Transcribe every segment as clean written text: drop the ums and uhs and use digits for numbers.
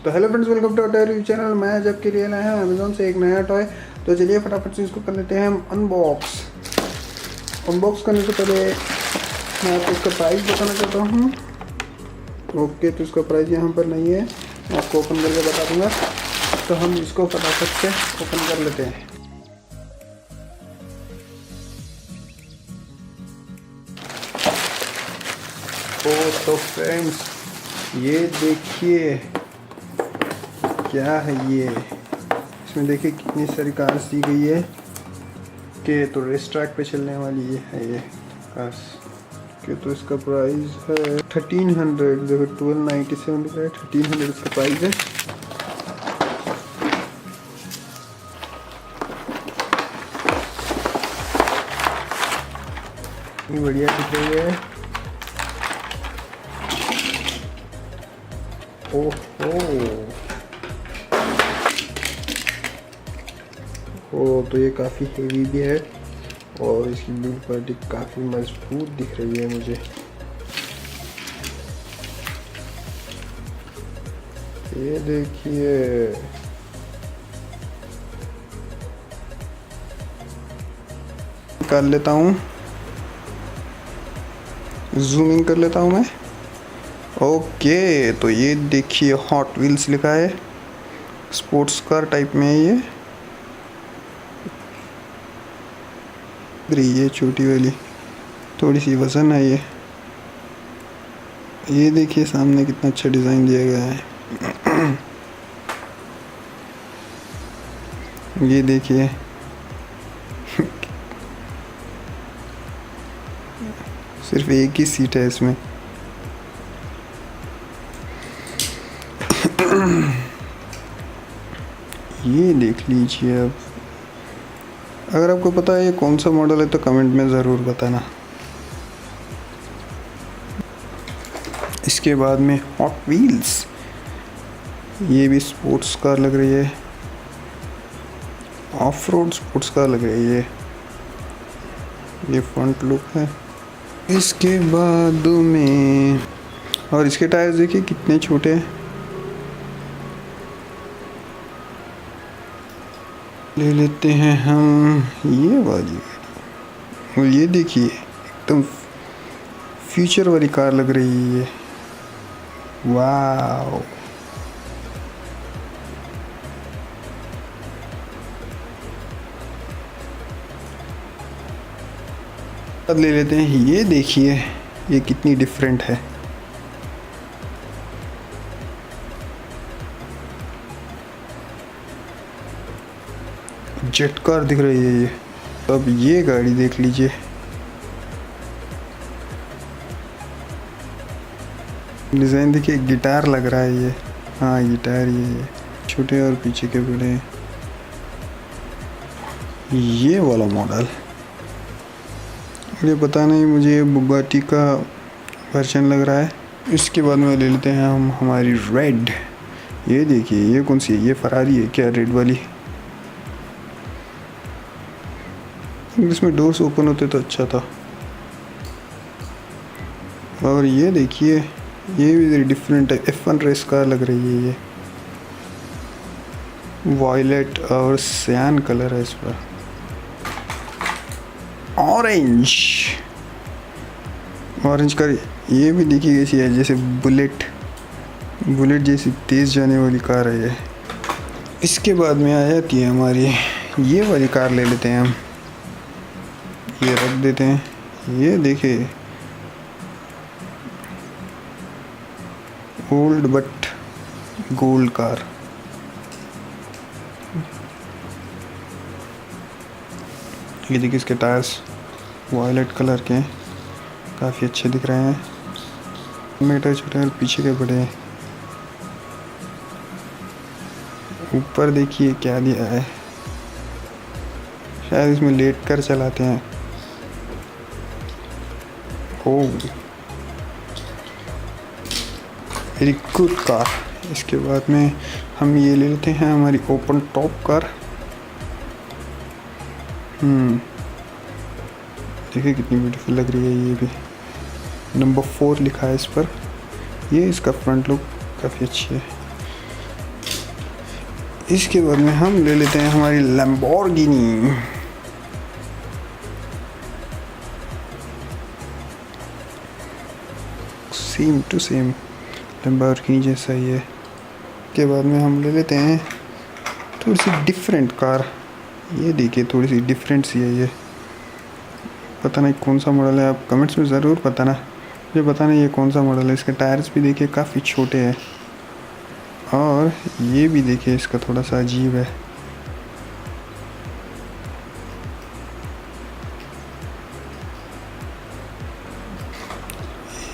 तो hello friends, welcome to our YouTube channel. मैं आज आपके लिए लाया हूँ अमेज़ॉन से एक नया टॉय। तो चलिए फटाफट से इसको कर लेते हैं हम अनबॉक्स करने से पहले मैं आपको इसका प्राइस बताना चाहता हूँ। ओके, तो इसका प्राइस यहाँ पर नहीं है, मैं आपको ओपन करके बता दूँगा। तो हम इसको फटाफट से ओपन कर लेते हैं। तो फ्रेंड्स, ये देखिए क्या है ये। इसमें देखिए कितनी सारी कार्स दी गई है कि तो रेस ट्रैक पे चलने वाली ये है ये कार्स के। तो इसका प्राइस है 1300, देखो 1297 लिखा है, 1300 इसका प्राइस है। ये बढ़िया दिख रही है। ओहो, तो ये काफ़ी हेवी भी है और इसकी बिल्ड क्वालिटी काफ़ी मजबूत दिख रही है मुझे। ये देखिए, कर लेता हूँ, जूमिंग कर लेता हूँ मैं। ओके, तो ये देखिए हॉट व्हील्स लिखा है, स्पोर्ट्स कार टाइप में है ये छोटी वाली, थोड़ी सी वजन है ये देखिए सामने कितना अच्छा डिज़ाइन दिया गया है। ये देखिए सिर्फ एक ही सीट है इसमें। ये देख लीजिए। अब अगर आपको पता है ये कौन सा मॉडल है तो कमेंट में ज़रूर बताना। इसके बाद में हॉट व्हील्स, ये भी स्पोर्ट्स कार लग रही है, ऑफ रोड स्पोर्ट्स कार लग रही है ये फ्रंट लुक है। इसके बाद में और इसके टायर्स देखिए कितने छोटे हैं। ले लेते हैं हम ये वाली, और ये देखिए एकदम फ्यूचर वाली कार लग रही है ये। वाव, अब ले लेते हैं ये देखिए ये कितनी डिफरेंट है। जेट कार दिख रही है ये। अब ये गाड़ी देख लीजिए, डिज़ाइन देखिए, गिटार लग रहा है ये। हाँ, गिटार ये छोटे और पीछे के बड़े। ये वाला मॉडल ये पता नहीं, मुझे बुगाटी का वर्जन लग रहा है। इसके बाद में ले लेते हैं हम हमारी रेड। ये देखिए ये कौन सी है, ये फरारी है क्या, रेड वाली। इसमें डोर्स ओपन होते तो अच्छा था। और ये देखिए ये भी डिफरेंट है, F1 रेस कार लग रही है ये। वॉयलेट और सयान कलर है इस पर। ऑरेंज का ये भी देखिए कैसी है, जैसे बुलेट जैसी तेज जाने वाली कार है ये। इसके बाद में आ जाती है हमारी ये वाली कार, ले लेते हैं हम, ये रख देते हैं। ये देखिए ओल्ड बट गोल्ड कार। ये देखिए इसके टायर्स वॉयलेट कलर के हैं, काफ़ी अच्छे दिख रहे हैं। मीटर छोटे और पीछे के बड़े हैं। ऊपर देखिए क्या दिया है, शायद इसमें लेट कर चलाते हैं। ओह, वेरी गुड कार। इसके बाद में हम ये ले लेते हैं हमारी ओपन टॉप कार। देखिए कितनी ब्यूटीफुल लग रही है ये भी। नंबर 4 लिखा है इस पर। ये इसका फ्रंट लुक काफ़ी अच्छी है। इसके बाद में हम ले लेते हैं हमारी Lamborghini. Same to same Lamborghini जैसा ही है। के बाद में हम ले लेते हैं थोड़ी सी डिफरेंट कार। ये देखिए थोड़ी सी डिफरेंट सी है ये, पता नहीं कौन सा मॉडल है, आप कमेंट्स में ज़रूर बताना, मुझे पता नहीं ये कौन सा मॉडल है। इसके टायर्स भी देखिए काफ़ी छोटे हैं, और ये भी देखिए इसका थोड़ा सा अजीब है।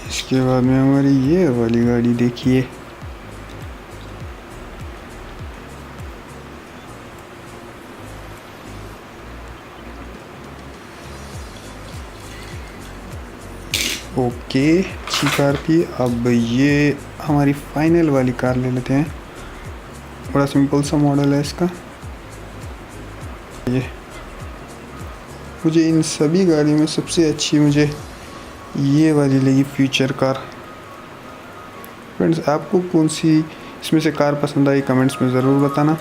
इसके बाद में हमारी ये वाली गाड़ी देखिए, ओके अच्छी कार थी। अब ये हमारी फाइनल वाली कार ले लेते हैं। बड़ा सिंपल सा मॉडल है इसका। मुझे इन सभी गाड़ी में सबसे अच्छी मुझे ये वाली लगी, फ्यूचर कार। फ्रेंड्स आपको कौन सी इसमें से कार पसंद आई कमेंट्स में ज़रूर बताना।